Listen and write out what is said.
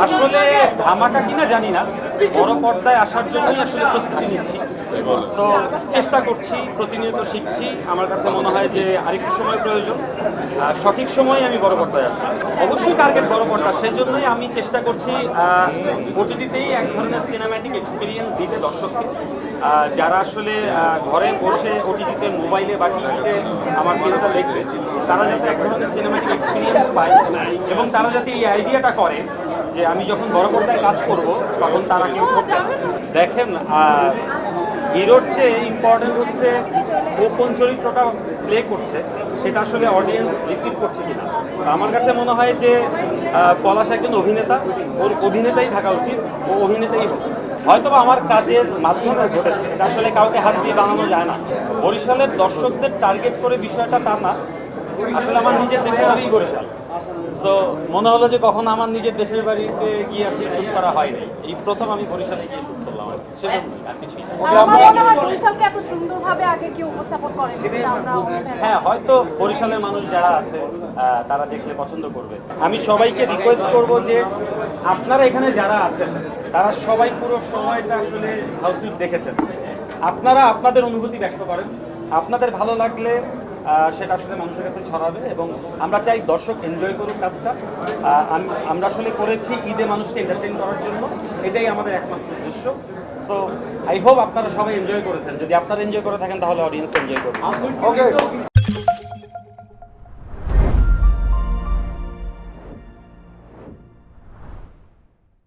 আসলে ধামাকা কিনা জানি না, বড় পর্দায় আসার জন্যই আসলে প্রস্তুতি নিচ্ছি। তো চেষ্টা করছি, প্রতিনিয়ত শিখছি। আমার কাছে মনে হয় যে আরেকটু সময় প্রয়োজন, আর সঠিক সময়ে আমি বড় পর্দায় আসবো। অবশ্যই টার্গেট বড় পর্দা, সেজন্যই আমি চেষ্টা করছি ওটিটিতেই এক ধরনের সিনেম্যাটিক এক্সপিরিয়েন্স দিতে দর্শককে। যারা আসলে ঘরে বসে ওটিটিতে মোবাইলে বা টিভিতে আমার ভিডিওটা দেখবে, তারা যাতে এক ধরনের সিনেম্যাটিক এক্সপিরিয়েন্স পায় এবং তারা যাতে এই আইডিয়াটা করে যে আমি যখন বড় পর্দায় কাজ করব তখন তারা কেউ করবে না। দেখেন, হিরোর চেয়ে ইম্পর্টেন্ট হচ্ছে ও কোন চরিত্রটা প্লে করছে সেটা আসলে অডিয়েন্স রিসিভ করছে কিনা। আমার কাছে মনে হয় যে পলাশ একজন অভিনেতা, ওর অভিনেতাই থাকা উচিত, ও অভিনেতাই হোক। হয়তো বা আমার কাজের মাধ্যমে ঘটেছে, এটা আসলে কাউকে হাত দিয়ে বানানো যায় না। বরিশালের দর্শকদের টার্গেট করে বিষয়টা তা না, আসলে আমার নিজের দেশের বাড়িই বরিশাল। সো মনে হলো যে কখনো আমার নিজের দেশের বাড়িতে গিয়ে আসলে শুট করা হয়নি, এই প্রথম আমি বরিশালে গিয়ে শুট করলাম, সেজন্যই আর কিছুই না। আমার মনে হয় বরিশালকে এত সুন্দরভাবে আগে কেউ উপস্থাপন করে সেটা আমরা হ্যাঁ, হয়তো বরিশালের মানুষ যারা আছে তারা দেখলে পছন্দ করবে। আমি সবাইকে রিকোয়েস্ট করব যে আপনারা এখানে যারা আছেন তারা সবাই পুরো সময়টা আসলে হাউসউইপ দেখেছেন। আপনারা আপনাদের অনুভূতি ব্যক্ত করেন, আপনাদের ভালো লাগলে সেটা আসলে মানুষের কাছে ছড়াবে এবং আমরা চাই দর্শক এনজয় করুক কাজটা। আমরা আসলে করেছি ঈদে মানুষকে এন্টারটেইন করার জন্য, এটাই আমাদের একমাত্র উদ্দেশ্য। সো আই হোপ আপনারা সবাই এনজয় করেছেন। যদি আপনারা এনজয় করে থাকেন তাহলে অডিয়েন্স এনজয় করবে। ওকে।